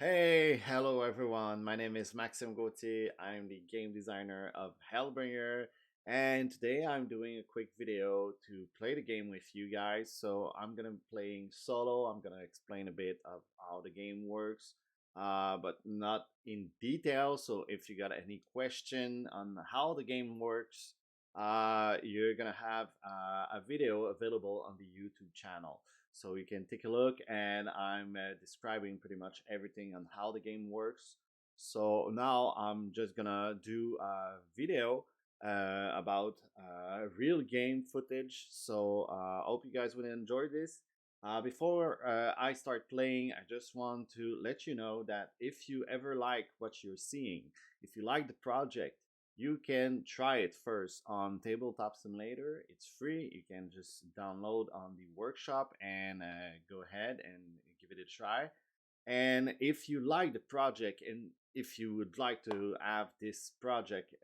Hello everyone. My name is Maxim Gauthier. I'm the game designer of Hellbringer, and today I'm doing a quick video to play the game with you guys. So I'm gonna be playing solo. I'm gonna explain a bit of how the game works, but not in detail. So if you got any question on how the game works, you're gonna have a video available on the YouTube channel. So you can take a look, and I'm describing pretty much everything on how the game works. So now I'm just gonna do a video about real game footage. So I hope you guys will enjoy this. Before I start playing, I just want to let you know that if you ever like what you're seeing, if you like the project, you can try it first on Tabletop Simulator. It's free. You can just download on the workshop and go ahead and give it a try. And if you like the project and if you would like to have this project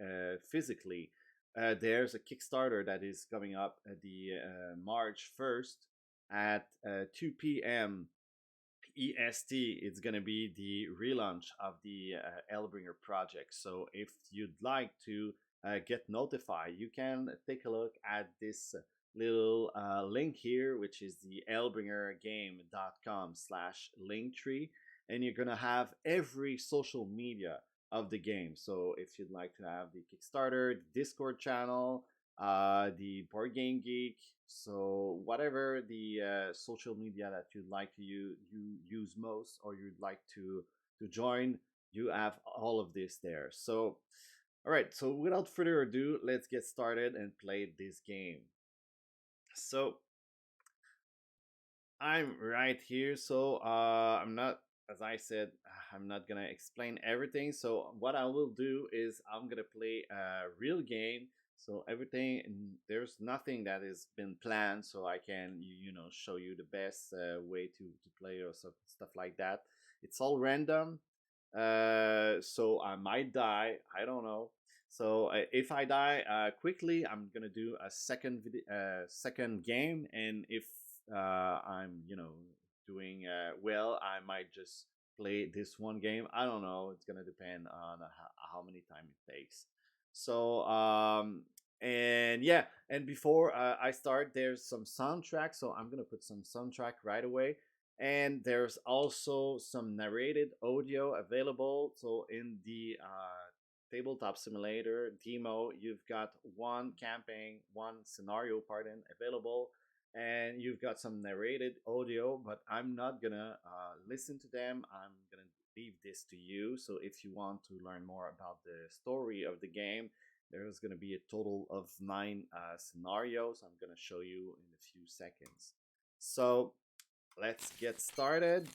physically, there's a Kickstarter that is coming up at the March 1st at 2 p.m. EST. It's going to be the relaunch of the Hellbringer project. So if you'd like to get notified, you can take a look at this little link here, which is the hellbringergame.com/linktree, and you're going to have every social media of the game. So if you'd like to have the Kickstarter, the Discord channel, the Board Game Geek, so whatever the social media that you'd like to you use most, or you'd like to join, you have all of this there. So all right, so without further ado, let's get started and play this game. So I'm right here. So I'm not, as I said, I'm not gonna explain everything. So what I will do is I'm gonna play a real game. So everything, there's nothing that has been planned. So I can show you the best way to play or stuff like that. It's all random. So I might die. I don't know. So if I die quickly, I'm gonna do a second game, and if I'm doing well, I might just play this one game. I don't know. It's gonna depend on how many time it takes. So and yeah, and before I start, there's some soundtrack. So I'm gonna put some soundtrack right away, and there's also some narrated audio available. So in the Tabletop Simulator demo, you've got one scenario, pardon, available, and you've got some narrated audio, but I'm not gonna listen to them. I'm gonna leave this to you. So if you want to learn more about the story of the game, there's gonna be a total of 9 scenarios. I'm gonna show you in a few seconds. So let's get started.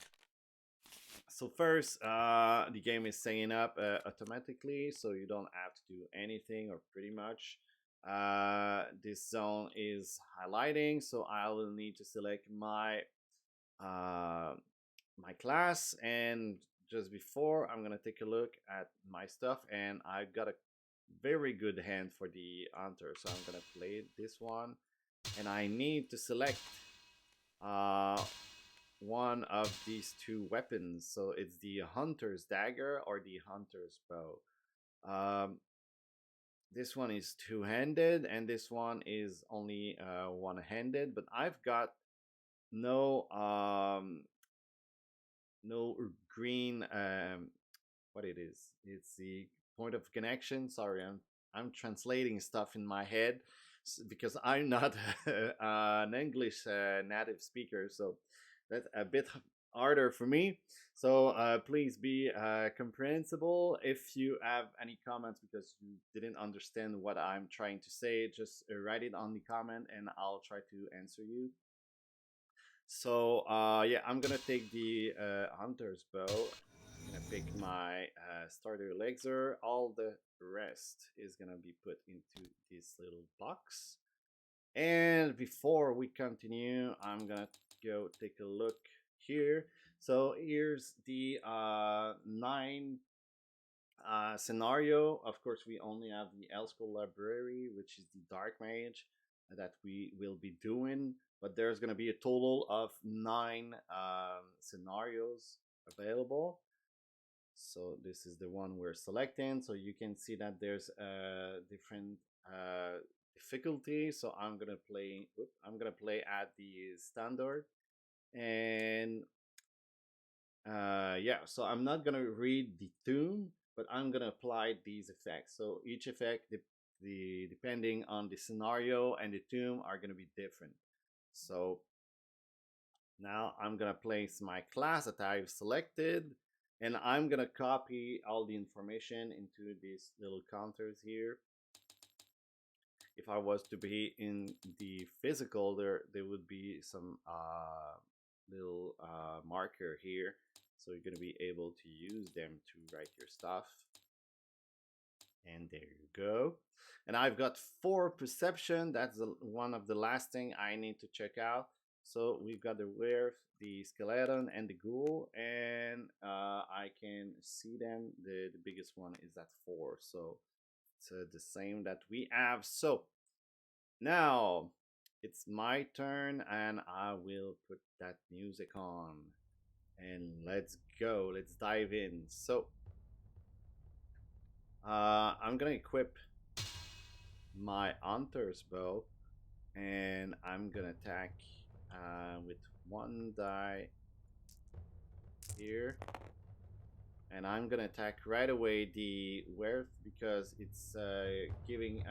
So first, the game is setting up automatically, so you don't have to do anything, or pretty much. This zone is highlighting, so I will need to select uh, my class, and just before, I'm gonna take a look at my stuff, and I got a very good hand for the hunter, so I'm gonna play this one, and I need to select uh, one of these two weapons. So it's the hunter's dagger or the hunter's bow. Um, this one is two-handed, and this one is only one-handed. But I've got no no green. What it is? It's the point of connection. Sorry, I'm translating stuff in my head because I'm not an English native speaker, so that's a bit harder for me. So please be comprehensible. If you have any comments because you didn't understand what I'm trying to say, just write it on the comment and I'll try to answer you. So yeah, I'm gonna take the hunter's bow. I'm gonna pick my starter elixir. All the rest is gonna be put into this little box. And before we continue, I'm gonna go take a look here. So here's the 9 scenario. Of course, we only have the Elsko library, which is the dark mage that we will be doing, but there's going to be a total of 9 scenarios available. So this is the one we're selecting. So you can see that there's a different difficulty. So I'm gonna play. I'm gonna play at the standard, and yeah. So I'm not gonna read the tune, but I'm gonna apply these effects. So each effect, the depending on the scenario and the tune, are gonna be different. So now I'm gonna place my class that I've selected, and I'm gonna copy all the information into these little counters here. If I was to be in the physical, there would be some little marker here, so you're gonna be able to use them to write your stuff. And there you go. And I've got 4 perception. That's one of the last thing I need to check out. So we've got the werewolf, the skeleton, and the ghoul, and I can see them. The biggest one is at 4, so it's the same that we have. So now it's my turn, and I will put that music on, and let's go. Let's dive in. So I'm gonna equip my hunter's bow, and I'm gonna attack with 1 die here, and I'm gonna attack right away the werewolf because it's giving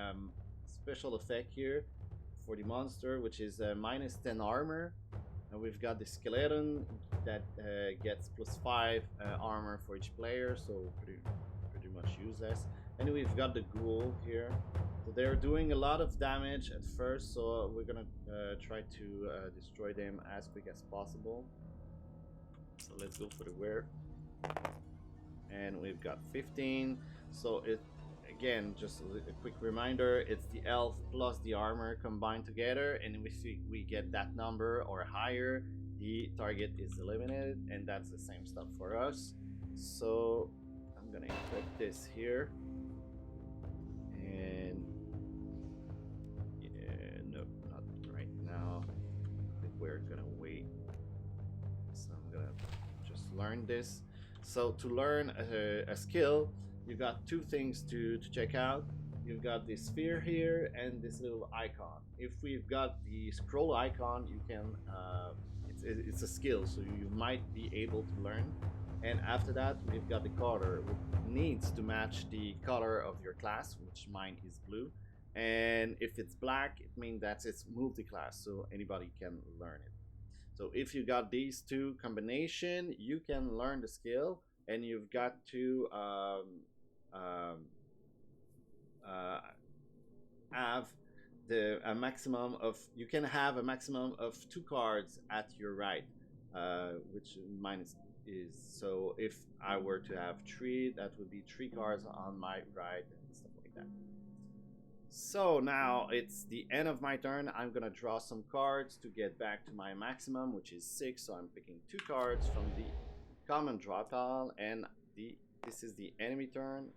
special effect here for the monster, which is minus 10 armor, and we've got the skeleton that gets plus 5 armor for each player, so pretty much useless. And we've got the ghoul here. So they're doing a lot of damage at first, so we're gonna try to destroy them as quick as possible. So let's go for the werewolf. And we've got 15. So it, again, just a quick reminder, it's the elf plus the armor combined together, and if we get that number or higher, the target is eliminated, and that's the same stuff for us. So I'm gonna equip this here. And yeah, no, not right now. I think we're gonna wait. So I'm gonna just learn this. So to learn a skill, you got 2 things to check out. You've got this sphere here and this little icon. If we've got the scroll icon, you can it's a skill, so you might be able to learn. And after that, we've got the color, which needs to match the color of your class, which mine is blue. And if it's black, it means that it's multi-class, so anybody can learn it. So if you got these 2 combination, you can learn the skill, and you've got to have a maximum of, you can have a maximum of 2 cards at your right, which mine is. So if I were to have 3, that would be 3 cards on my right and stuff like that. So now it's the end of my turn. I'm gonna draw some cards to get back to my maximum, which is 6. So I'm picking 2 cards from the common draw pile, and this is the enemy turn.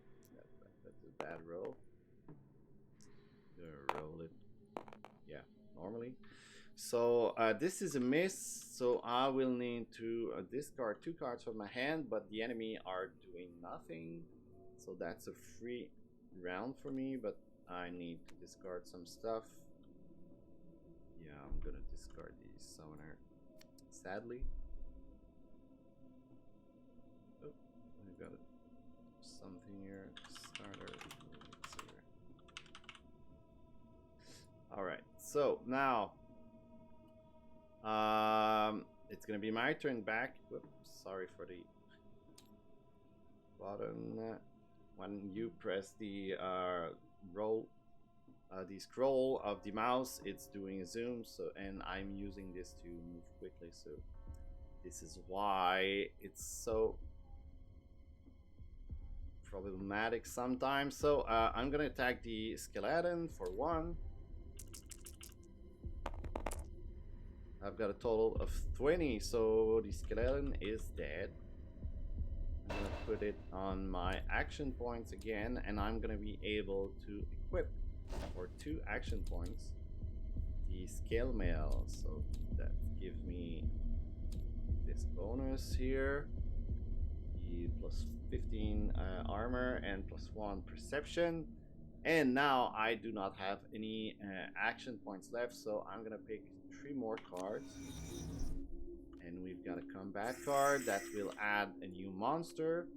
That's a bad roll. Roll it, yeah, normally. So this is a miss, so I will need to discard 2 cards from my hand, but the enemy are doing nothing, so that's a free round for me, but I need to discard some stuff. Yeah, I'm gonna discard the summoner, sadly. Oh, I got something here. Starter. Alright, so now it's gonna be my turn back. Whoops, sorry for the button. When you press the the scroll of the mouse, it's doing a zoom. So, and I'm using this to move quickly. So this is why it's so problematic sometimes. So I'm gonna attack the skeleton for 1. I've got a total of 20, so the skeleton is dead. I'm gonna put it on my action points again, and I'm gonna be able to equip for 2 action points the scale mail. So that gives me this bonus here. the plus 15 armor and plus 1 perception. And now I do not have any action points left, so I'm gonna pick 3 more cards. And we've got a combat card that will add a new monster.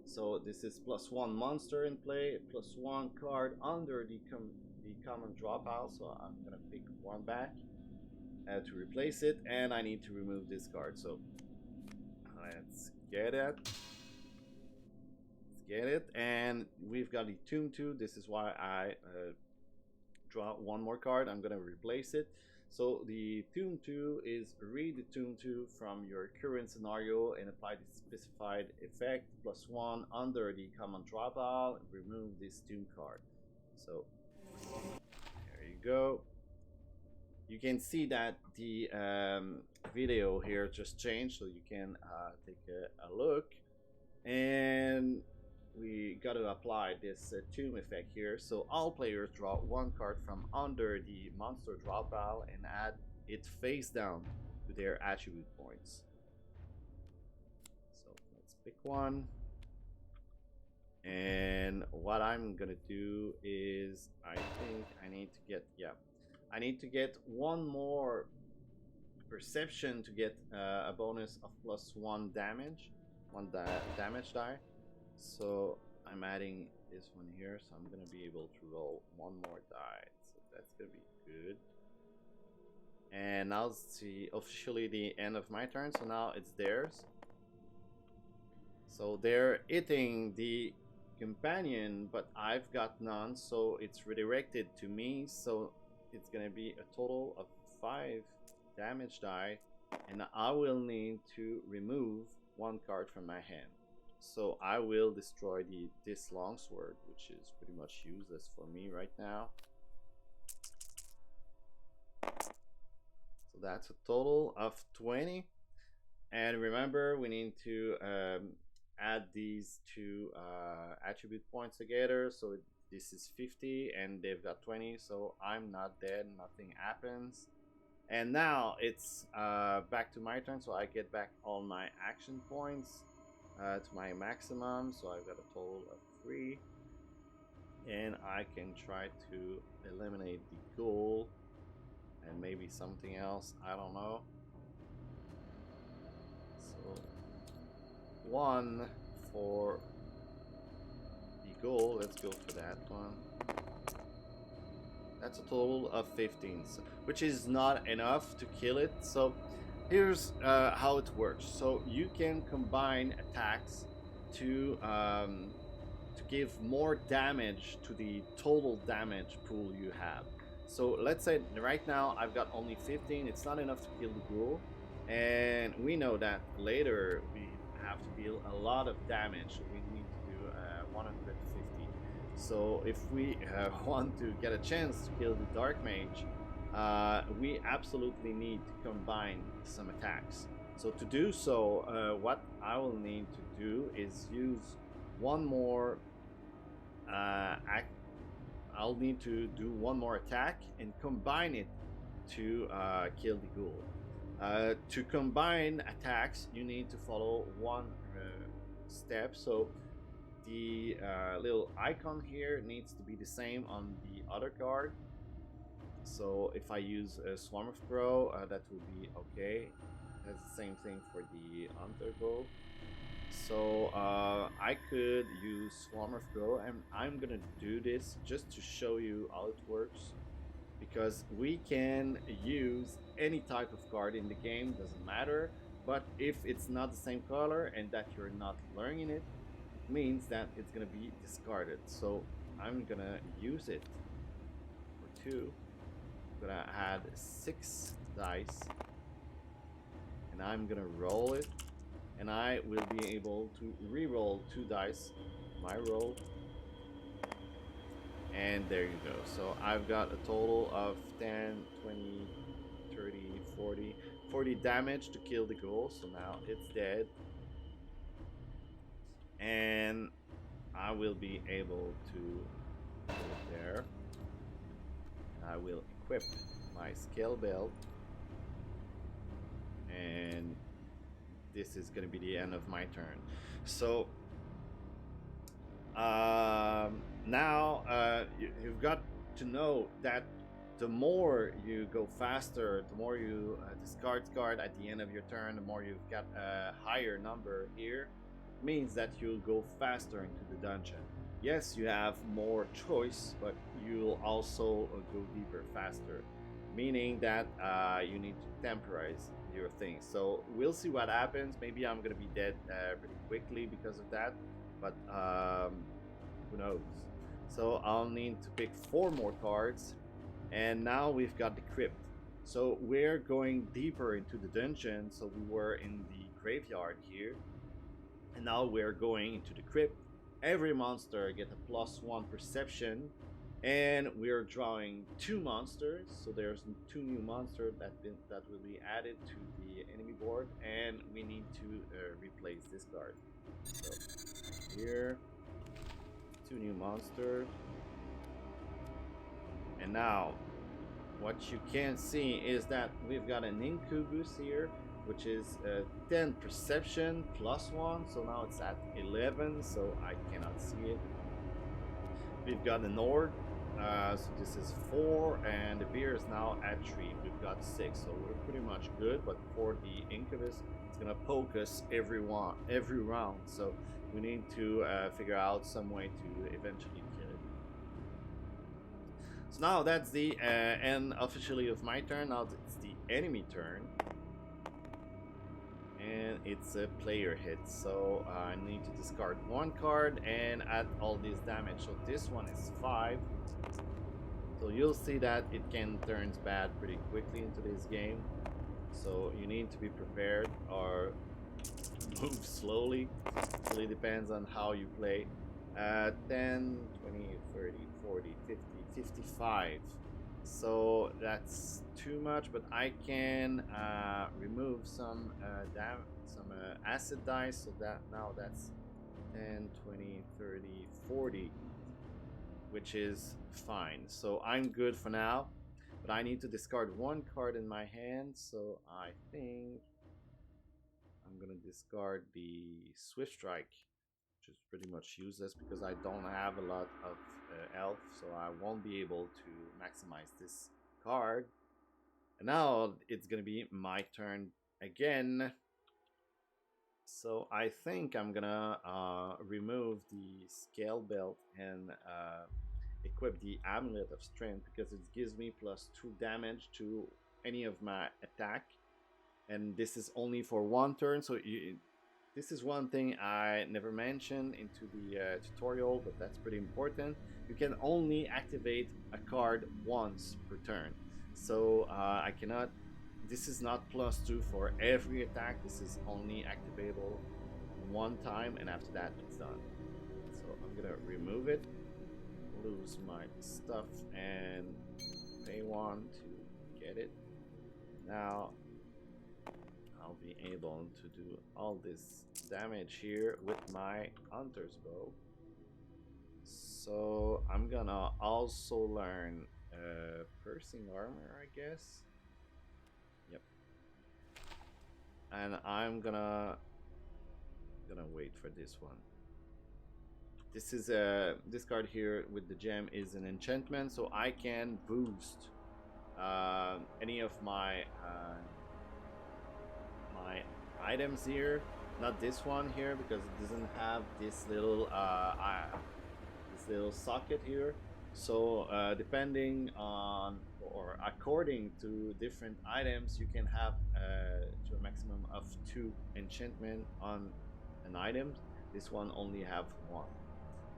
So this is plus 1 monster in play, plus 1 card under the common draw pile. So I'm gonna pick 1 back to replace it, and I need to remove this card. So let's get it. And we've got the Tomb 2. This is why I draw 1 more card. I'm gonna replace it. So the Tomb 2 is read the Tomb 2 from your current scenario and apply the specified effect plus 1 under the common draw pile and remove this Tomb card. So there you go. You can see that the video here just changed, so you can take a look. And we got to apply this Tomb effect here. So all players draw 1 card from under the monster draw pile and add it face down to their attribute points. So let's pick 1. And what I'm gonna do is, I think I need to get 1 more perception to get a bonus of plus 1 damage, damage die. So I'm adding this one here, so I'm gonna be able to roll 1 more die. So that's gonna be good. And now it's officially the end of my turn, so now it's theirs. So they're hitting the companion, but I've got none, so it's redirected to me. So it's gonna be a total of 5 damage die, and I will need to remove 1 card from my hand. So I will destroy this longsword, which is pretty much useless for me right now. So that's a total of 20. And remember, we need to add these 2 attribute points together. So this is 50 and they've got 20, so I'm not dead, nothing happens. And now it's back to my turn, so I get back all my action points to my maximum. So I've got a total of 3, and I can try to eliminate the ghoul and maybe something else, I don't know. So 1 for the ghoul, let's go for that one. That's a total of 15, which is not enough to kill it. So here's how it works. So you can combine attacks to give more damage to the total damage pool you have. So let's say right now I've got only 15. It's not enough to kill the ghoul, and we know that later we have to deal a lot of damage. We need to do 150. So if we want to get a chance to kill the dark mage, we absolutely need to combine some attacks. So to do so, what I will need to do is use 1 more I'll need to do 1 more attack and combine it to kill the ghoul. To combine attacks, you need to follow 1 step. So the little icon here needs to be the same on the other card. So if I use a Swarm of Crow, that will be okay. That's the same thing for the Hunter Bow. So I could use Swarm of Crow, and I'm gonna do this just to show you how it works, because we can use any type of card in the game, doesn't matter. But if it's not the same color and that you're not learning it, means that it's gonna be discarded. So I'm gonna use it for 2. I'm gonna add 6 dice, and I'm gonna roll it, and I will be able to re-roll 2 dice, my roll, and there you go. So I've got a total of 10, 20, 30, 40 damage to kill the ghoul. So now it's dead, and I will be able to put it there. I will equip my scale belt, and this is going to be the end of my turn. So now you've got to know that the more you go faster, the more you discard card at the end of your turn, the more you've got a higher number here, means that you'll go faster into the dungeon. Yes, you have more choice, but you'll also go deeper faster, meaning that you need to temporize your things. So we'll see what happens. Maybe I'm gonna be dead pretty quickly because of that, but who knows. So I'll need to pick 4 more cards, and now we've got the crypt. So we're going deeper into the dungeon. So we were in the graveyard here, and now we're going into the crypt. Every monster get a +1 perception, and we're drawing 2 monsters. So there's 2 new monsters that will be added to the enemy board, and we need to replace this card. So here, 2 new monsters. And now what you can see is that we've got an incubus here, which is 10 perception +1, so now it's at 11, so I cannot see it. We've got an orc, so this is 4, and the beer is now at 3. We've got 6, so we're pretty much good. But for the incubus, it's gonna poke us every round, so we need to figure out some way to eventually kill it. So now that's the end officially of my turn. Now it's the enemy turn, and it's a player hit, so I need to discard 1 card and add all this damage. So this one is 5, so you'll see that it can turn bad pretty quickly into this game, so you need to be prepared or move slowly. It really depends on how you play. 10, 20, 30, 40, 50, 55. So that's too much, but I can remove some acid dice, so that now that's 10, 20, 30, 40, which is fine. So I'm good for now, but I need to discard 1 card in my hand, so I think I'm gonna discard the Swift Strike, which is pretty much useless because I don't have a lot of elf, so I won't be able to maximize this card. And now it's gonna be my turn again. So I think I'm gonna remove the scale belt and equip the Amulet of Strength, because it gives me +2 damage to any of my attack, and this is only for 1 turn. So this is one thing I never mentioned into the tutorial, but that's pretty important. You can only activate a card once per turn. So I cannot, this is not +2 for every attack. This is only activatable 1 time, and after that it's done. So I'm gonna remove it, lose my stuff, and pay 1 to get it. Now I'll be able to do all this damage here with my hunter's bow. So I'm gonna also learn piercing armor, I guess. Yep. And I'm gonna wait for this one. This is this card here with the gem is an enchantment, so I can boost any of my my items here. Not this one here, because it doesn't have this little socket here. So depending on or according to different items, you can have to a maximum of 2 enchantment on an item. This one only have 1,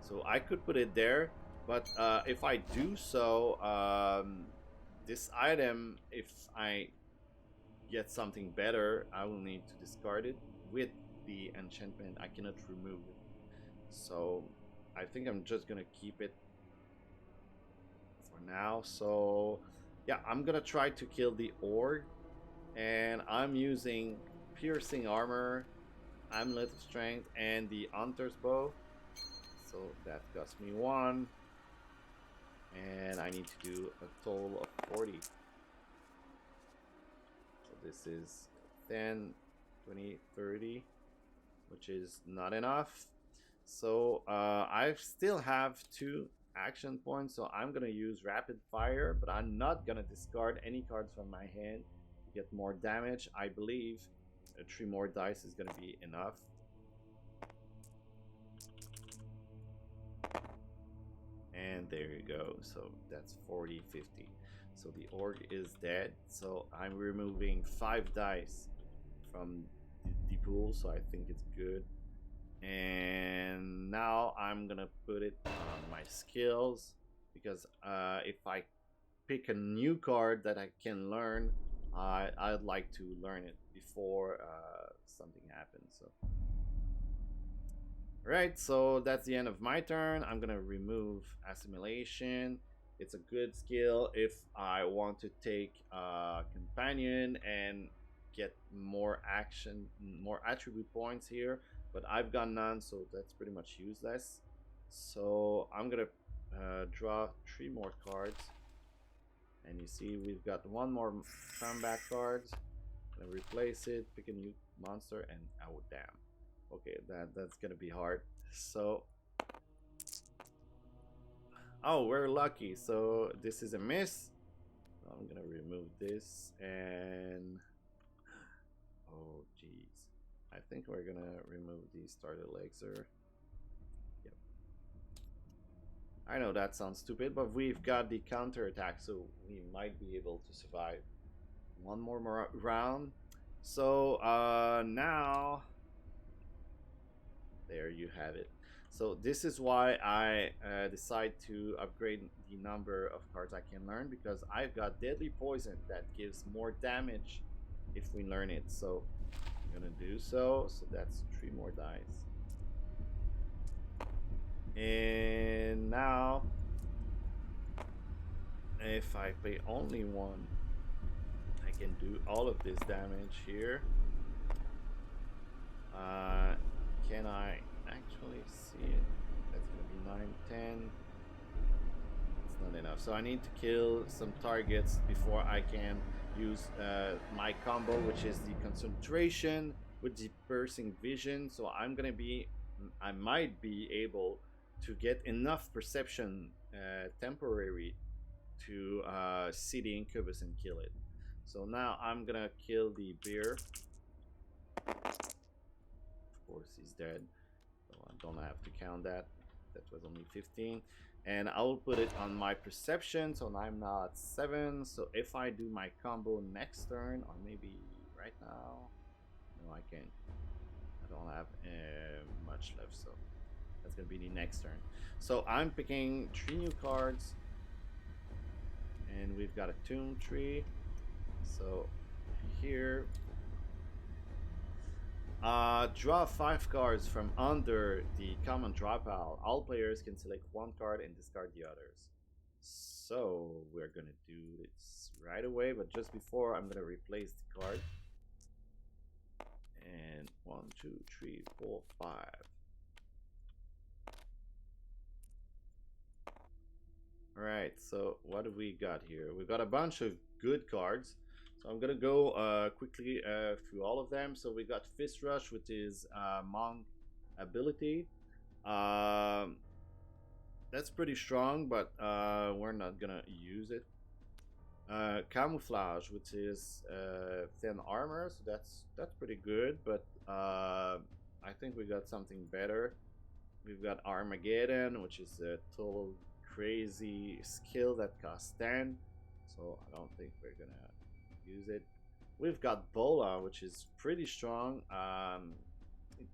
so I could put it there, but if I do so, this item, if I get something better, I will need to discard it. With the enchantment, I cannot remove it, so I think I'm just gonna keep it for now. So yeah, I'm gonna try to kill the orc, and I'm using piercing armor, Amulet of Strength, and the hunter's bow. So that cost me 1, and I need to do a total of 40. So this is 10, 20, 30, which is not enough. So I still have 2 action points, so I'm gonna use rapid fire, but I'm not gonna discard any cards from my hand to get more damage. I believe 3 more dice is gonna be enough. And there you go. So that's 40, 50. So the orc is dead. So I'm removing 5 dice from the pool, so I think it's good. And now I'm gonna put it on my skills, because if I pick a new card that I can learn, I'd like to learn it before something happens. So right, so that's the end of my turn. I'm gonna remove assimilation. It's a good skill if I want to take a companion and get more action, more attribute points here, but I've got none, so that's pretty much useless. So I'm gonna draw 3 more cards, and you see we've got 1 more combat card. I'm gonna replace it, pick a new monster, and oh damn. Okay, that's gonna be hard. So, oh, we're lucky. So this is a miss. So I'm gonna remove this, and oh geez, I think we're gonna remove the starter elixir. Yep. I know that sounds stupid, but we've got the counter attack, so we might be able to survive 1 more round. So now there you have it. So this is why I decide to upgrade the number of cards I can learn, because I've got Deadly Poison that gives more damage if we learn it. So I'm gonna do so. So that's 3 more dice. And now, if I pay only 1, I can do all of this damage here. Can I actually see it? That's gonna be 9, 10. It's not enough. So I need to kill some targets before I can use my combo, which is the concentration with the piercing vision. So I might be able to get enough perception temporary to see the incubus and kill it. So now I'm gonna kill the bear. Of course he's dead, so I don't have to count that. That was only 15. And I will put it on my perception, so I'm now at 7. So if I do my combo next turn, or maybe right now, no, I can't. I don't have much left, so that's gonna be the next turn. So I'm picking 3 new cards, and we've got a tomb tree. So here, draw 5 cards from under the common draw pile. All players can select 1 card and discard the others. So we're gonna do this right away, but just before, I'm gonna replace the card. And 1, 2, 3, 4, 5. Alright, so what do we got here? We've got a bunch of good cards. So I'm gonna go quickly through all of them. So we got Fist Rush, which is Monk ability. That's pretty strong, but we're not gonna use it. Camouflage, which is thin armor, so that's pretty good. But I think we got something better. We've got Armageddon, which is a total crazy skill that costs 10. So I don't think we're gonna use it. We've got Bola, which is pretty strong. It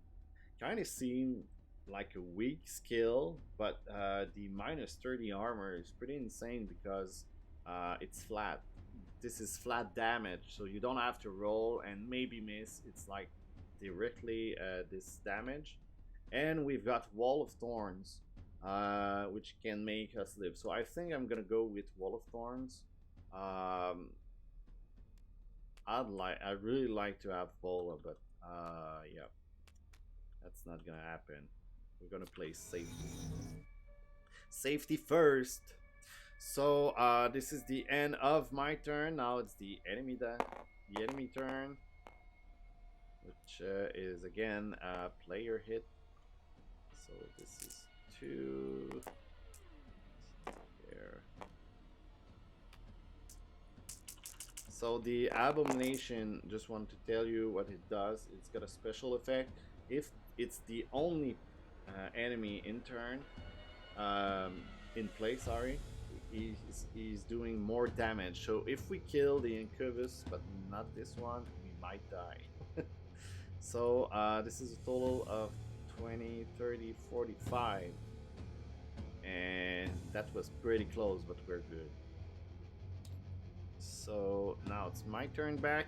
kind of seemed like a weak skill, but the minus 30 armor is pretty insane because it's flat. This is flat damage, so you don't have to roll and maybe miss. It's like directly this damage. And we've got Wall of Thorns, which can make us live. So I think I'm gonna go with Wall of Thorns. I'd really like to have Bola, but yeah, that's not gonna happen. We're gonna play safety first. So this is the end of my turn. Now it's the enemy turn. which is again a player hit. So this is 2 here. So the abomination, just want to tell you what it does. It's got a special effect. If it's the only enemy in turn, in play, sorry, he's doing more damage. So if we kill the incubus, but not this one, we might die. So this is a total of 20, 30, 45. And that was pretty close, but we're good. So now it's my turn back.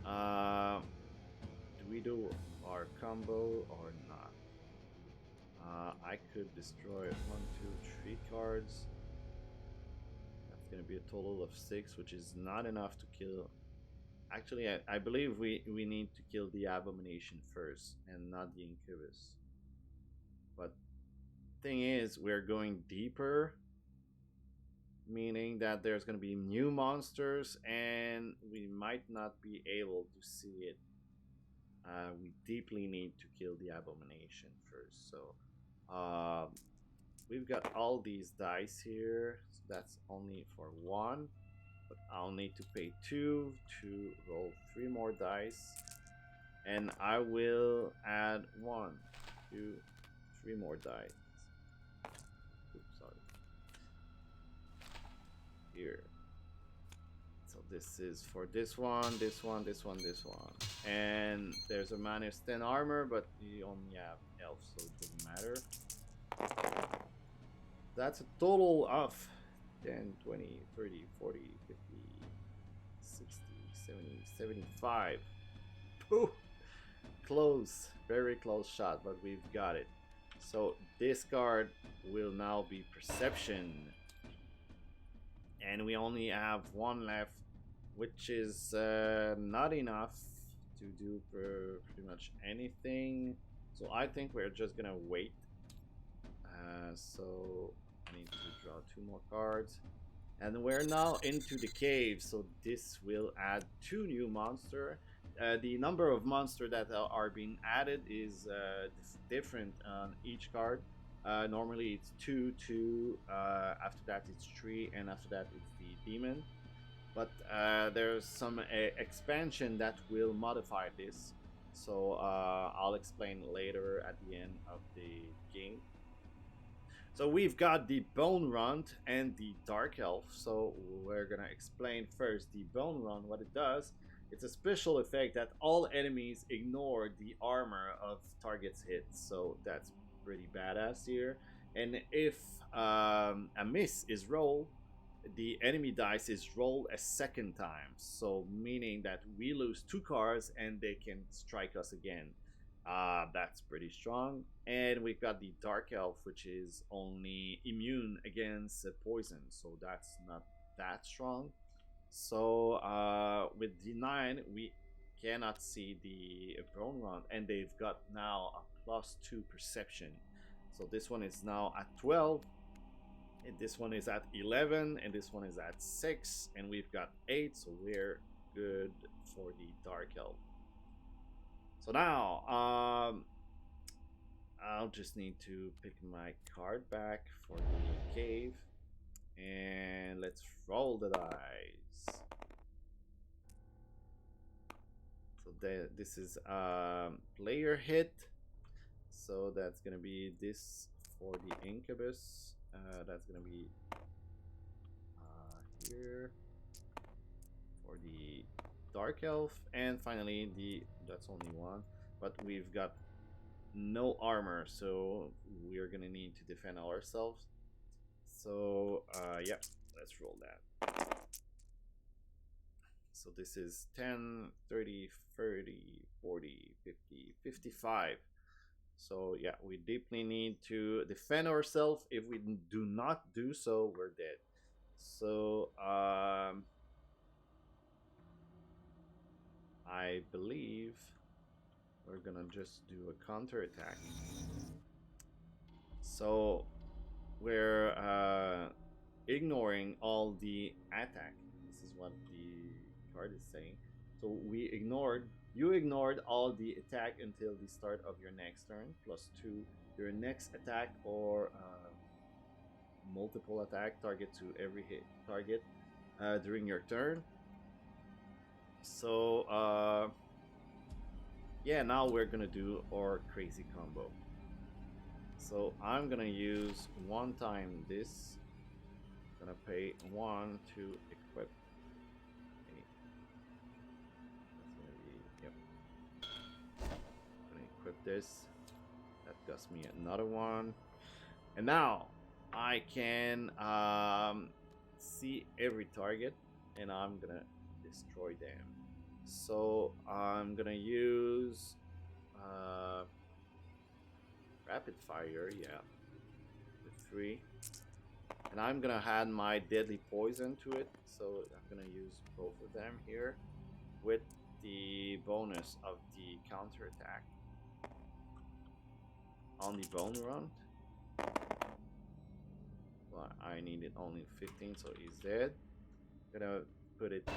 Do we do our combo or not? I could destroy 1, 2, 3 cards. That's gonna be a total of 6, which is not enough to kill. Actually, I believe we need to kill the abomination first and not the incubus. But thing is, we're going deeper, meaning that there's going to be new monsters and we might not be able to see it. We deeply need to kill the abomination first. So we've got all these dice here, so that's only for 1, but I'll need to pay 2 to roll 3 more dice, and I will add 1, 2, 3 more dice. Oops, sorry. Here. So this is for this one, this one, this one, this one. And there's a -10 armor, but you only have elf, so it doesn't matter. That's a total of 10, 20, 30, 40, 50, 60, 70, 75. Ooh, close, very close shot, but we've got it. So this card will now be Perception. And we only have 1 left, which is not enough to do pretty much anything. So I think we're just gonna wait. So I need to draw 2 more cards. And we're now into the cave, so this will add 2 new monsters. The number of monsters that are being added is different on each card. Normally it's 2, 2, after that it's 3, and after that it's the demon. But there's some expansion that will modify this. So I'll explain later at the end of the game. So we've got the Bone Runt and the Dark Elf. So we're gonna explain first the Bone Runt, what it does. It's a special effect that all enemies ignore the armor of target's hits. So that's pretty badass here. And if a miss is rolled, the enemy dice is rolled a second time. So meaning that we lose 2 cards and they can strike us again. That's pretty strong. And we've got the Dark Elf, which is only immune against poison, so that's not that strong. So with the 9, we cannot see the Bone Runt, and they've got now a +2 perception. So this one is now at 12, and this one is at 11, and this one is at 6, and we've got 8, so we're good for the Dark Elf. So now, I'll just need to pick my card back for the cave. And let's roll the dice. So this is player hit. So that's going to be this for the incubus. That's going to be here for the Dark Elf. And finally, that's only 1. But we've got no armor, so we're gonna need to defend ourselves. So yeah, let's roll that. So this is 10, 30, 30, 40, 50, 55. So yeah, we deeply need to defend ourselves. If we do not do so, we're dead. So I believe we're gonna just do a counter attack. So we're ignoring all the attack. This is what the card is saying. So we ignored You ignored all the attack until the start of your next turn, +2 your next attack or multiple attack target to every hit target during your turn. So yeah, now we're gonna do our crazy combo. So I'm gonna use one time this. Gonna pay 1 to equip. Okay. That's gonna be, yep. Gonna equip this. That cost me another one. And now I can see every target, and I'm gonna destroy them. So I'm gonna use rapid fire, yeah, with 3, and I'm gonna add my deadly poison to it. So I'm gonna use both of them here with the bonus of the counter attack on the bone run. Well, I needed only 15, so he's dead. Gonna put it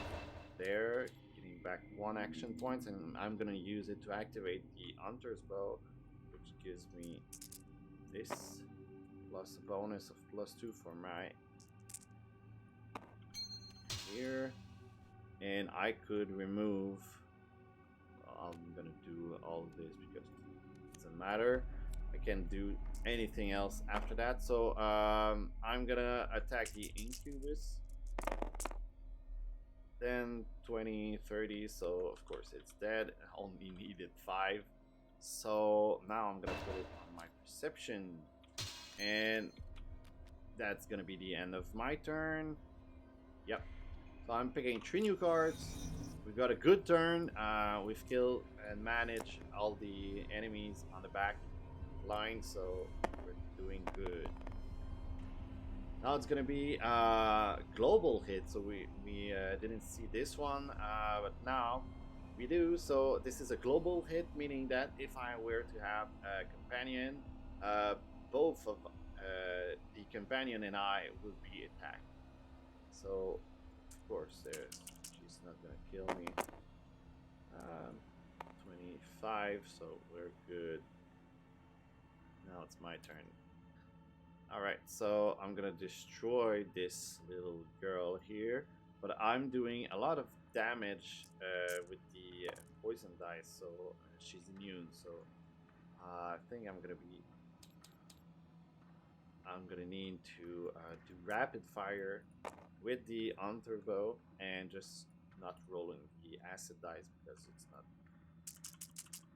there, getting back 1 action point, and I'm gonna use it to activate the Hunter's Bow, which gives me this, plus a bonus of +2 for my here. And I could remove, I'm gonna do all of this because it doesn't matter. I can't do anything else after that. So I'm gonna attack the Incubus. Then 20, 30, so of course it's dead. I only needed 5. So now I'm gonna put it on my perception, and that's gonna be the end of my turn. Yep. So I'm picking 3 new cards. We've got a good turn. We've killed and managed all the enemies on the back line, so we're doing good. Now it's gonna be a global hit, so we didn't see this one, but now we do. So this is a global hit, meaning that if I were to have a companion, both of the companion and I would be attacked. So of course she's not gonna kill me. 25, so we're good. Now it's my turn. Alright, so I'm gonna destroy this little girl here, but I'm doing a lot of damage with the poison dice, so she's immune. So I think I'm gonna need to do rapid fire with the Hunter Bow and just not rolling the acid dice because it's not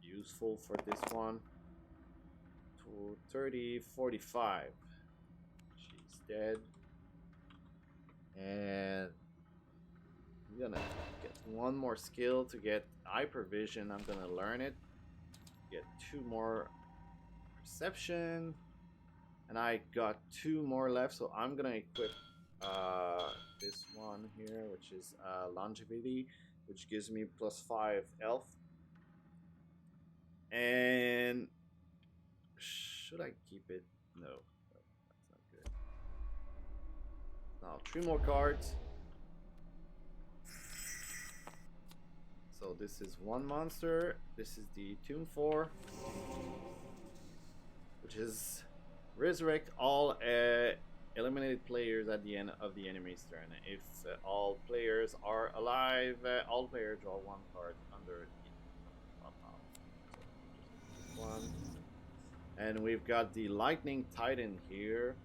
useful for this one. To 30, 45. She's dead. And I'm gonna get 1 more skill to get hypervision. I'm gonna learn it. Get 2 more perception. And I got 2 more left, so I'm gonna equip this one here, which is longevity, which gives me +5 health. And should I keep it? No, that's not good. Now 3 more cards. So this is 1 monster. This is the Tomb 4, which is resurrect all eliminated players at the end of the enemy's turn. If all players are alive, all players draw 1 card under the top half. So just 1. And we've got the Lightning Titan here.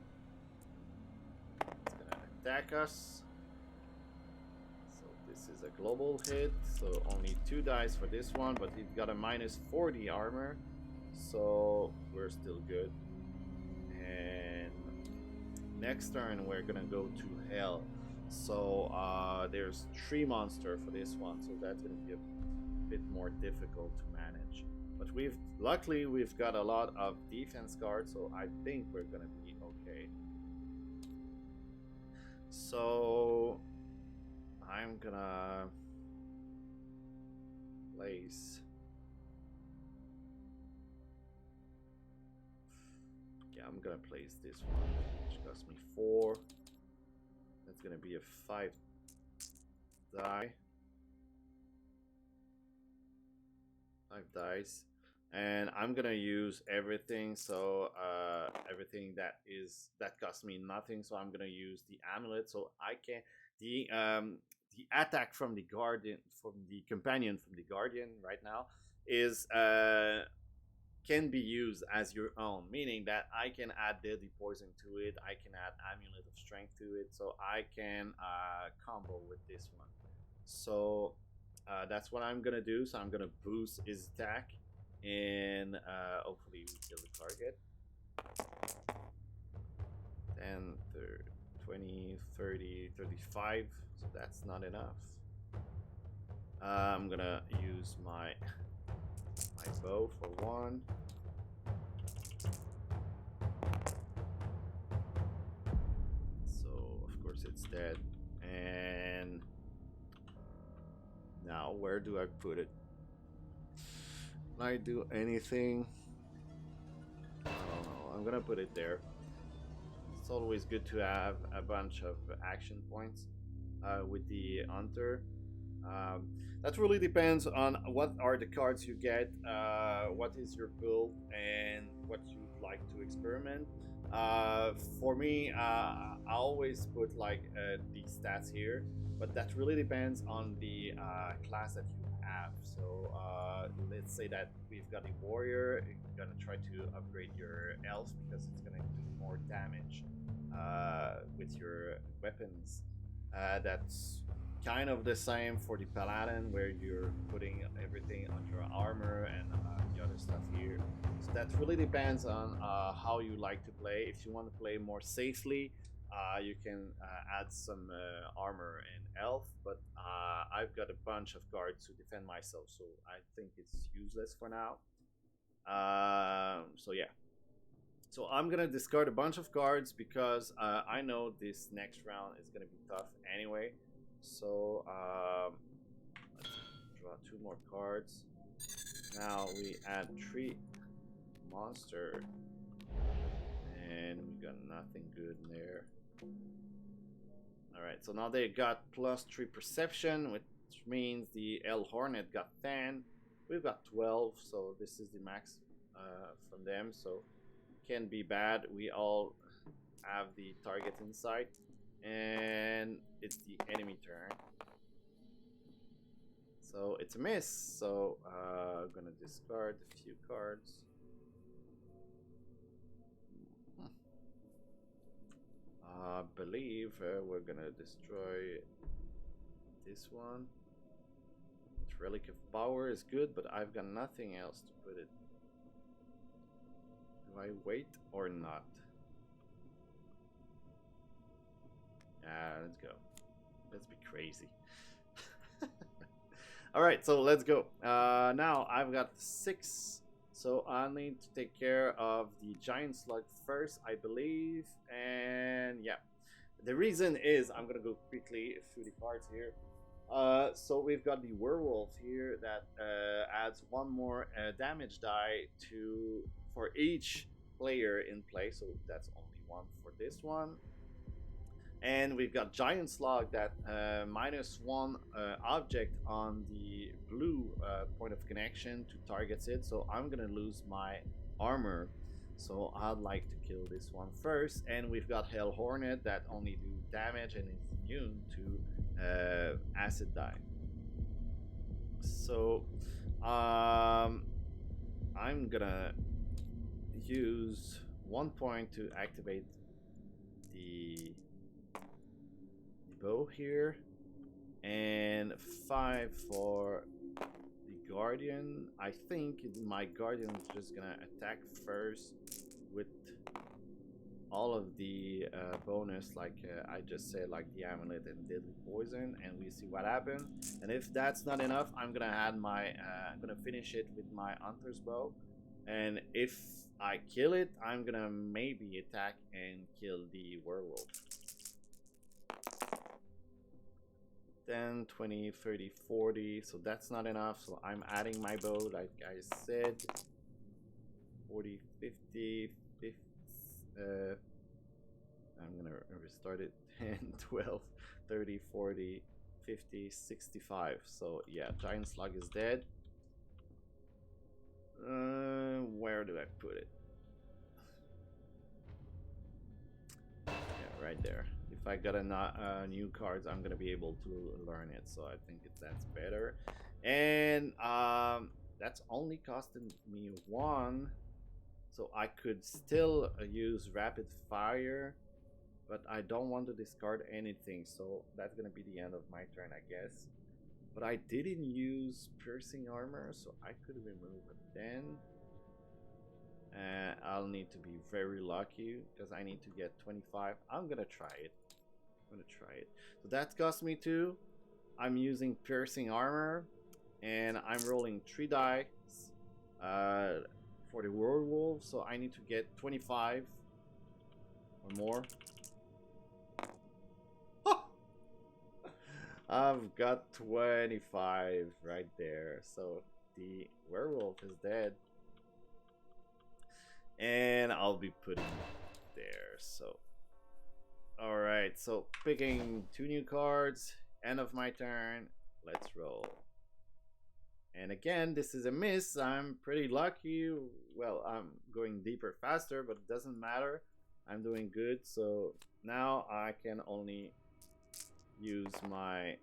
It's gonna attack us. So this is a global hit. So only 2 dice for this one, but it's got a -40 armor. So we're still good. And next turn we're gonna go to hell. So there's 3 monsters for this one, so that's gonna be a bit more difficult to manage. But luckily we've got a lot of defense cards, so I think we're gonna be okay. So I'm gonna place, I'm gonna place this one, which cost me 4. That's gonna be a 5 die. 5 dice. And I'm gonna use everything, so everything that costs me nothing. So I'm gonna use the amulet, so I can the attack from the guardian, from the companion, from the guardian right now is can be used as your own, meaning that I can add deadly poison to it, I can add amulet of strength to it, so I can combo with this one. So that's what I'm gonna do. So I'm gonna boost his attack, and hopefully we kill the target. 10, 30, 20, 30, 35. So that's not enough. I'm gonna use my bow for 1. So of course it's dead. And now where do I put it? Can I do anything? I don't know. I'm gonna put it there. It's always good to have a bunch of action points with the hunter. That really depends on what are the cards you get, what is your build, and what you'd like to experiment. For me, I always put like these stats here, but that really depends on the class that you have. So let's say that we've got a warrior, you're gonna try to upgrade your elf because it's gonna do more damage with your weapons. That's kind of the same for the paladin, where you're putting everything on your armor and the other stuff here. So that really depends on how you like to play. If you want to play more safely, you can add some armor and elf, but I've got a bunch of cards to defend myself, so I think it's useless for now. So yeah. So I'm gonna discard a bunch of cards because I know this next round is gonna be tough anyway. So let's draw 2 more cards. Now we add 3 monster, and we got nothing good in there. All right, so now they got +3 perception, which means the L Hornet got 10. We've got 12, so this is the max from them. So can be bad. We all have the target in sight, and it's the enemy turn. So it's a miss. So I'm gonna discard a few cards. I believe we're gonna destroy this one. Relic of Power is good, but I've got nothing else to put it. Do I wait or not? Let's go. Let's be crazy. Alright, so let's go. Now I've got 6, so I need to take care of the giant slug first, I believe. And yeah, the reason is I'm gonna go quickly through the cards here. So we've got the werewolf here that adds 1 more damage die for each player in play, so that's only 1 for this one. And we've got giant slug that -1 object on the blue point of connection to targets it, so I'm gonna lose my armor. So I'd like to kill this one first. And we've got Hell Hornet that only do damage and is immune to acid die. So I'm gonna use 1 point to activate the bow here, and 5 for the guardian. I think my guardian is just gonna attack first with all of the bonus, like I just said, like the amulet and deadly poison, and we see what happens. And if that's not enough, I'm gonna add my I'm gonna finish it with my hunter's bow, and if I kill it, I'm gonna maybe attack and kill the werewolf. 10, 20, 30, 40, so that's not enough, so I'm adding my bow like I said. 40, 50, 50, I'm gonna restart it. 10, 12, 30, 40, 50, 65. So yeah, giant slug is dead. Where do I put it? Yeah, right there. If I got a new cards, I'm gonna be able to learn it. So I think that's better. And that's only costing me one. So I could still use rapid fire, but I don't want to discard anything. So that's gonna be the end of my turn, I guess. But I didn't use piercing armor, so I could remove it then. I'll need to be very lucky because I need to get 25. I'm gonna try it. So that cost me 2. I'm using piercing armor, and I'm rolling 3 dice for the werewolf. So I need to get 25 or more. I've got 25 right there. So the werewolf is dead. And I'll be putting it there. So alright, so picking 2 new cards. End of my turn. Let's roll. And again, this is a miss. I'm pretty lucky. Well, I'm going deeper faster, but it doesn't matter. I'm doing good. So now I can only use my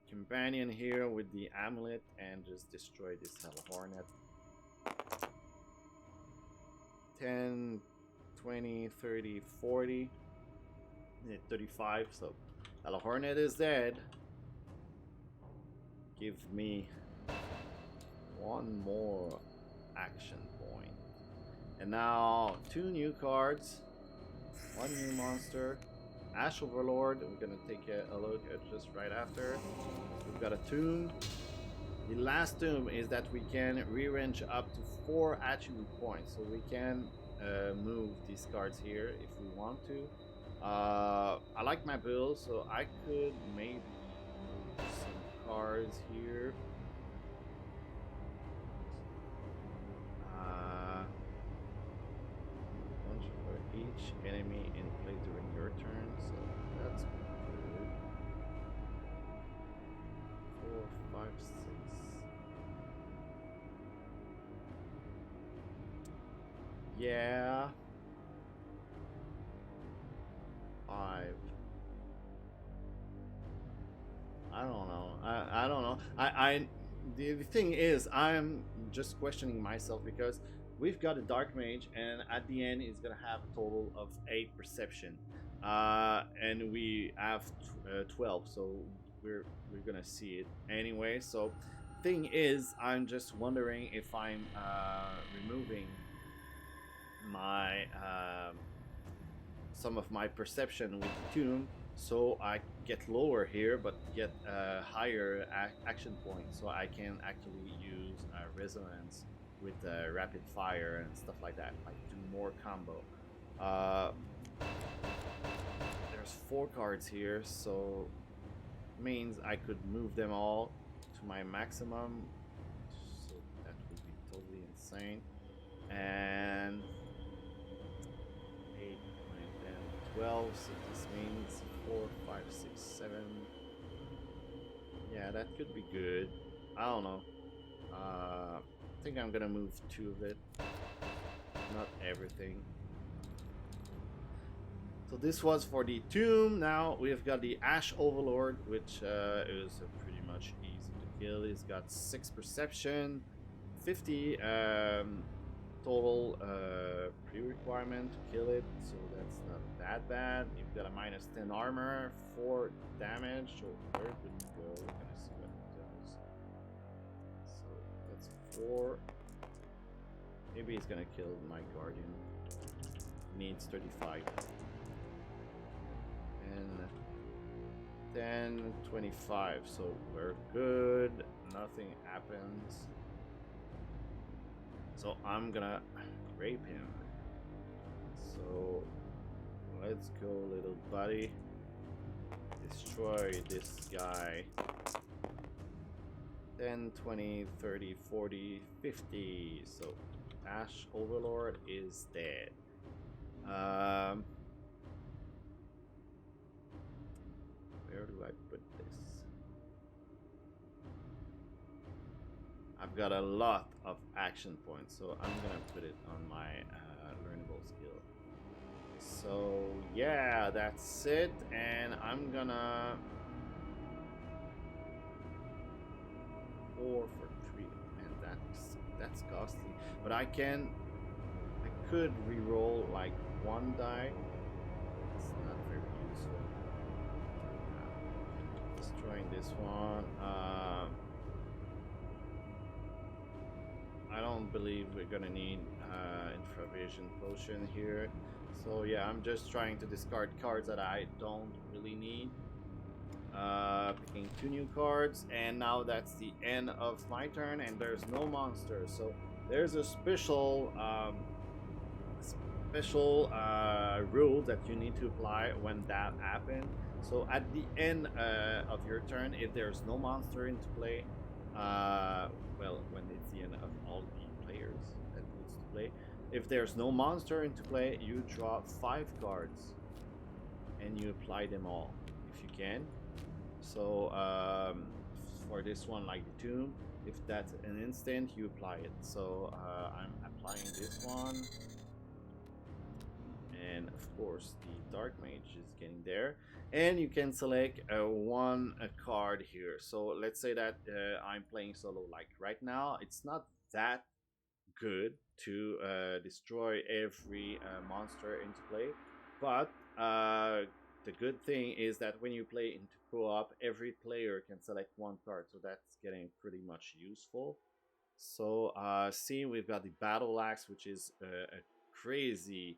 companion here with the amulet and just destroy this hell hornet. 10, 20, 30, 40, 35. So hell hornet is dead. Give me one more action point. And now 2 new cards, 1 new monster. Ash Overlord, we're gonna take a look at just right after. We've got a tomb. The last tomb is that we can rearrange up to 4 attribute points, so we can move these cards here if we want to. I like my build, so I could maybe move some cards here. Bunch for each enemy in play during your turn, so that's good. 4, 5, 6. Yeah. 5. I don't know. I don't know. The thing is, I'm just questioning myself because we've got a dark mage, and at the end, he's gonna have a total of 8 perception, and we have 12, so we're gonna see it anyway. So, thing is, I'm just wondering if I'm removing my some of my perception with the tomb, so I get lower here but get a higher action point, so I can actually use resonance with rapid fire and stuff like that, like do more combo. There's 4 cards here, so means I could move them all to my maximum, so that would be totally insane. And 8, 9, 10, 12, so this means 4, 5, 6, 7. Yeah, that could be good. I don't know. I think I'm gonna move 2 of it, not everything. So this was for the tomb. Now we've got the Ash Overlord, which is pretty much easy to kill. He's got 6 perception, 50 total pre-requirement to kill it, so that's not that bad. You've got a minus 10 armor, 4 damage, so we're good to go. We're gonna see what it does. So that's 4. Maybe he's gonna kill my guardian. Needs 35. And 10, 25, so we're good. Nothing happens. So I'm gonna rape him. So let's go, little buddy. Destroy this guy. 10, 20, 30, 40, 50. So Ash Overlord is dead. Where do I put this? I've got a lot of action points, so I'm gonna put it on my learnable skill. So yeah, that's it, and I'm gonna 4 for 3, and that's costly. But I could re-roll like one die. It's not very useful. Destroying this one. I don't believe we're gonna need infravision potion here. So yeah, I'm just trying to discard cards that I don't really need. Picking 2 new cards, and now that's the end of my turn, and there's no monster. So there's a special rule that you need to apply when that happens. So at the end of your turn, if there's no monster into play, well, when it's the end of all the players that needs to play, if there's no monster into play, you draw 5 cards and you apply them all if you can. So for this one, like the tomb, if that's an instant, you apply it. So I'm applying this one, and of course the dark mage is getting there, and you can select one card here. So let's say that I'm playing solo. Like right now, it's not that good to destroy every monster into play, but the good thing is that when you play into co-op, every player can select one card, so that's getting pretty much useful. So see, we've got the battle axe, which is a crazy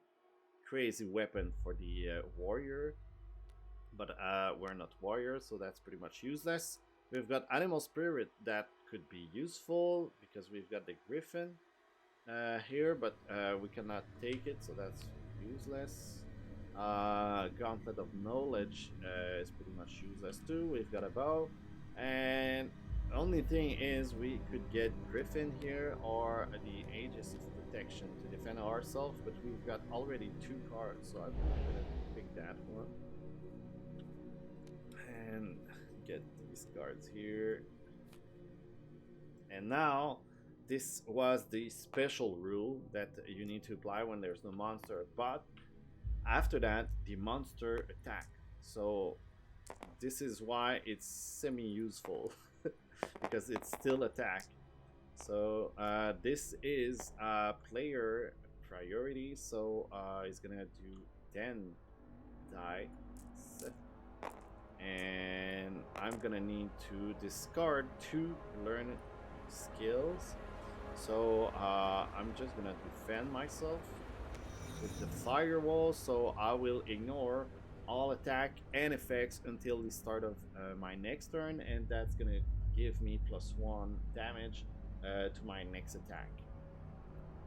weapon for the warrior, but we're not warriors, so that's pretty much useless. We've got animal spirit that could be useful because we've got the griffin here, but we cannot take it, so that's useless. Gauntlet of knowledge is pretty much useless too. We've got a bow, and only thing is we could get griffin here or the aegis of protection to defend ourselves, but we've got already 2 cards, so I'm gonna pick that one and get these cards here. And now this was the special rule that you need to apply when there's no monster, but after that the monster attack. So this is why it's semi-useful because it's still attack. So this is player priority, so it's gonna do 10 die, and I'm gonna need to discard 2 learn skills. So I'm just gonna defend myself with the firewall, so I will ignore all attack and effects until the start of my next turn, and that's gonna give me +1 damage to my next attack.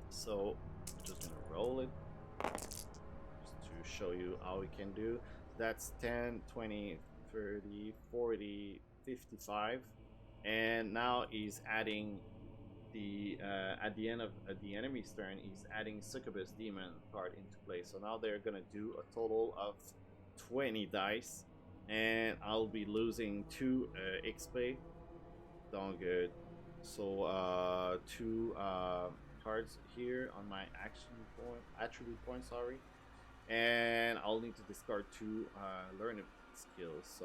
So I'm just gonna roll it just to show you how we can do. That's 10, 20, 30, 40, 55, and now he's adding the at the end of the enemy's turn, he's adding Succubus Demon card into play. So now they're gonna do a total of 20 dice, and I'll be losing 2 XP. Don't good. So 2 cards here on my attribute point, sorry, and I'll need to discard 2 learning skills.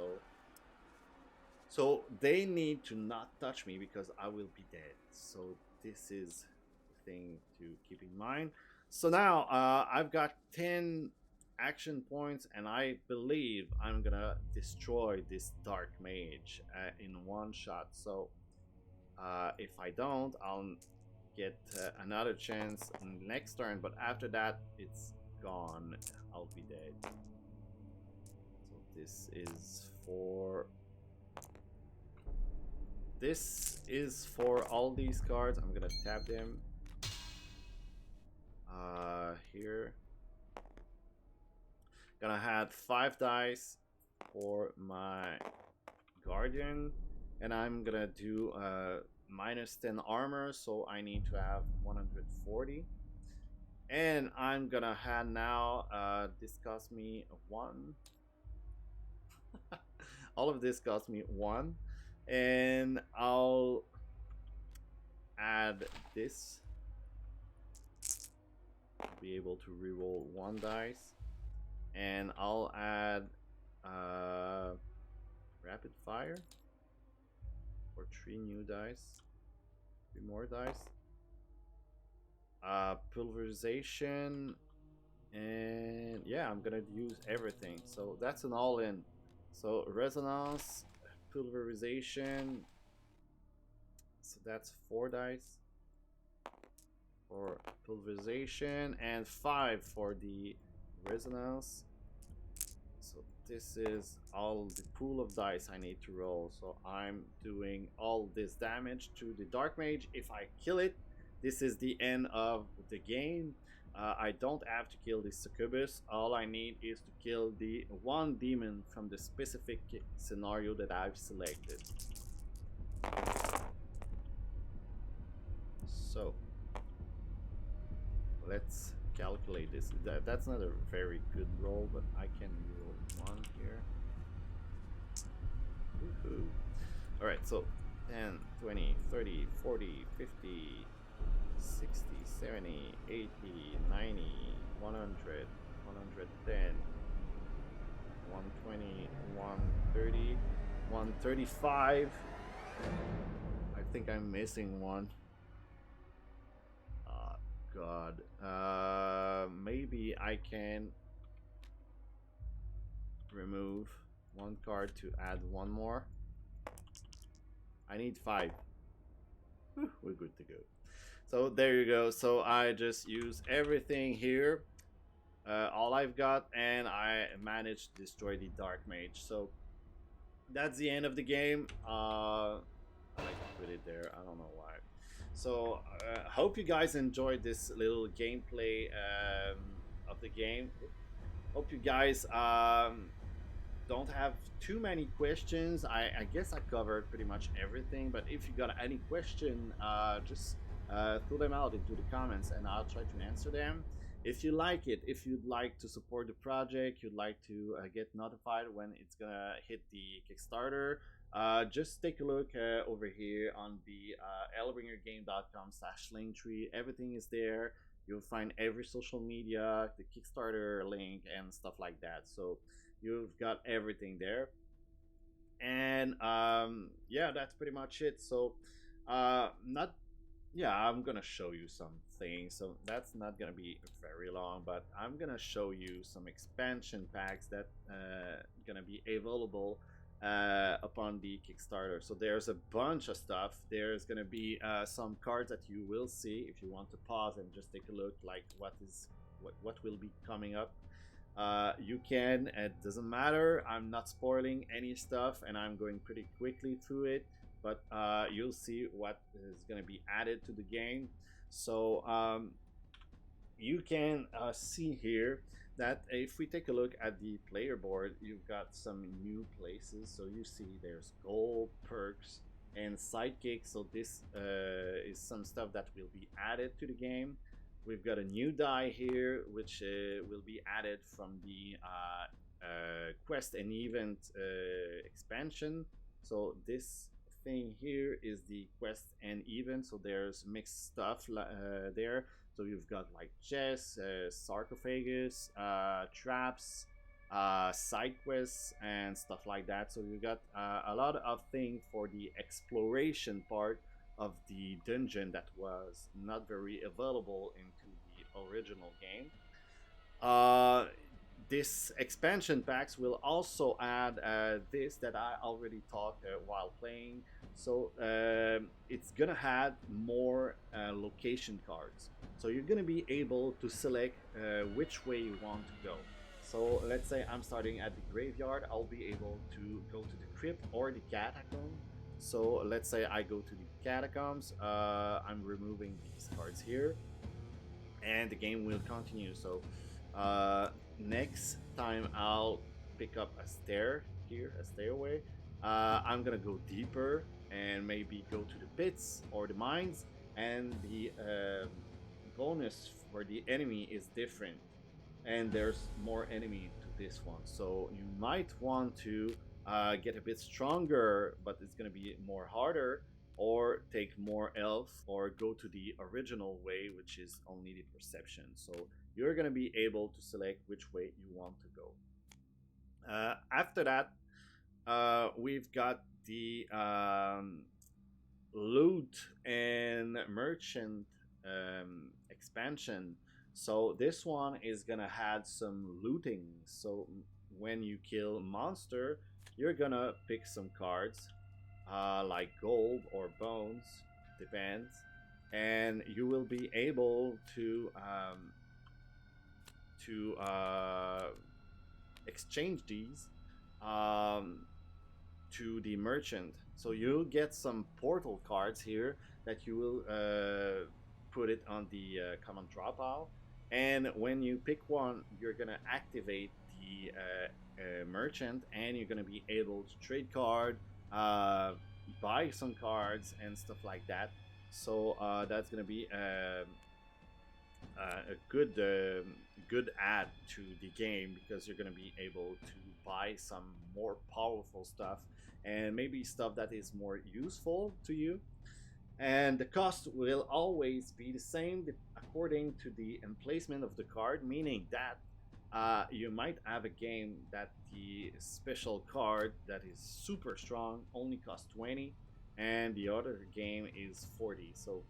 So they need to not touch me because I will be dead. So this is the thing to keep in mind. So now I've got 10 action points, and I believe I'm gonna destroy this dark mage in one shot. So if I don't, I'll get another chance next turn, but after that it's gone. I'll be dead. So this is for all these cards. I'm gonna tap them here. Gonna add 5 dice for my guardian, and I'm gonna do -10 armor, so I need to have 140. And I'm gonna add now this cost me 1. All of this cost me 1, and I'll add this. I'll be able to reroll 1 dice, and I'll add rapid fire for 3 new dice, 3 more dice. Pulverization, and yeah, I'm gonna use everything. So that's an all-in. So resonance, pulverization. So that's 4 dice for pulverization and 5 for the resonance. So this is all the pool of dice I need to roll. So I'm doing all this damage to the Dark Mage. If I kill it, this is the end of the game. I don't have to kill the succubus. All I need is to kill the 1 demon from the specific scenario that I've selected. So let's calculate this. That's not a very good roll, but I can roll 1 here. Woohoo. Alright, so 10, 20, 30, 40, 50, 60, 70, 80, 90, 100, 110, 120, 130, 135. I think I'm missing one. Oh, God. Maybe I can remove 1 card to add 1 more. I need 5. Whew, we're good to go. So there you go. So I just use everything here, all I've got, and I managed to destroy the Dark Mage. So that's the end of the game. I like to put it there. I don't know why. So hope you guys enjoyed this little gameplay of the game. Hope you guys don't have too many questions. I guess I covered pretty much everything, but if you got any question, just throw them out into the comments and I'll try to answer them. If you like it, if you'd like to support the project, you'd like to get notified when it's gonna hit the Kickstarter, just take a look over here on the hellbringergame.com/linktree. Everything is there. You'll find every social media, the Kickstarter link, and stuff like that. So you've got everything there. And yeah, that's pretty much it. So not yeah, I'm gonna show you some things, so that's not gonna be very long, but I'm gonna show you some expansion packs that gonna be available upon the Kickstarter. So there's a bunch of stuff. There's gonna be some cards that you will see if you want to pause and just take a look, like what will be coming up. You can, it doesn't matter, I'm not spoiling any stuff and I'm going pretty quickly through it, but you'll see what is going to be added to the game. So you can see here that if we take a look at the player board, you've got some new places. So you see there's gold, perks, and sidekicks. So this is some stuff that will be added to the game. We've got a new die here, which will be added from the quest and event expansion. So this thing here is the quest and event. So there's mixed stuff there. So you've got like chests, sarcophagus, traps, side quests, and stuff like that. So you got a lot of things for the exploration part of the dungeon that was not very available into the original game. This expansion packs will also add this that I already talked while playing. So it's gonna add more location cards. So you're gonna be able to select which way you want to go. So let's say I'm starting at the graveyard, I'll be able to go to the crypt or the catacomb. So let's say I go to the catacombs, I'm removing these cards here, and the game will continue. So next time I'll pick up a stair here, a stairway. I'm gonna go deeper and maybe go to the pits or the mines, and the bonus for the enemy is different, and there's more enemy to this one. So you might want to get a bit stronger, but it's gonna be more harder. or take more health, or go to the original way, which is only the perception. So you're going to be able to select which way you want to go. After that, we've got the loot and merchant expansion. So this one is gonna add some looting. So when you kill a monster, you're gonna pick some cards, like gold or bones, depends, and you will be able to exchange these um, to the merchant. So you'll get some portal cards here that you will put it on the common draw pile. And when you pick one, you're gonna activate the merchant, and you're gonna be able to trade card, buy some cards, and stuff like that. So that's gonna be a good add to the game, because you're going to be able to buy some more powerful stuff, and maybe stuff that is more useful to you. And the cost will always be the same according to the emplacement of the card, meaning that you might have a game that the special card that is super strong only costs 20, and the other game is 40. So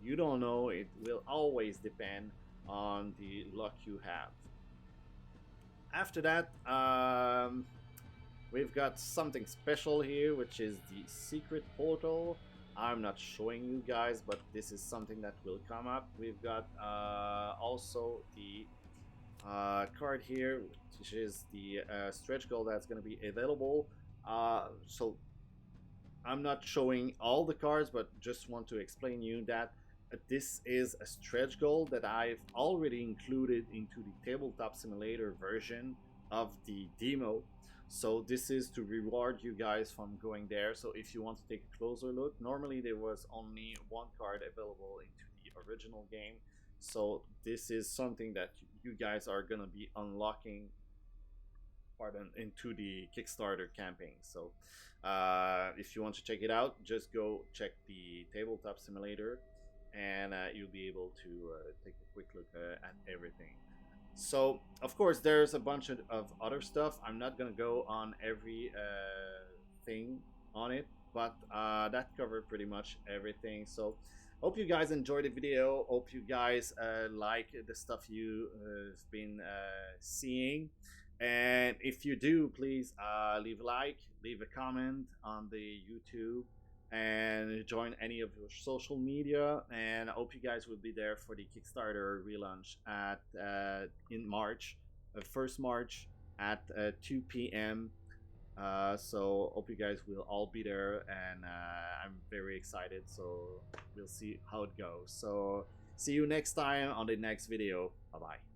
you don't know, it will always depend on the luck you have. After that, we've got something special here, which is the secret portal. I'm not showing you guys, but this is something that will come up. We've got also the card here, which is the stretch goal that's going to be available. So I'm not showing all the cards, but just want to explain you that this is a stretch goal that I've already included into the Tabletop Simulator version of the demo. So this is to reward you guys from going there. So if you want to take a closer look, normally there was only one card available into the original game. So this is something that you guys are gonna be unlocking, pardon, into the Kickstarter campaign. So if you want to check it out, just go check the Tabletop Simulator, and you'll be able to take a quick look at everything. So of course there's a bunch of other stuff. I'm not gonna go on every thing on it, but that covered pretty much everything. So hope you guys enjoyed the video. Hope you guys like the stuff you have been seeing. And if you do, please leave a like, leave a comment on the YouTube, and join any of your social media. And I hope you guys will be there for the Kickstarter relaunch at in March, 1st March at 2 p.m. So hope you guys will all be there, and I'm very excited. So we'll see how it goes. So see you next time on the next video. Bye bye.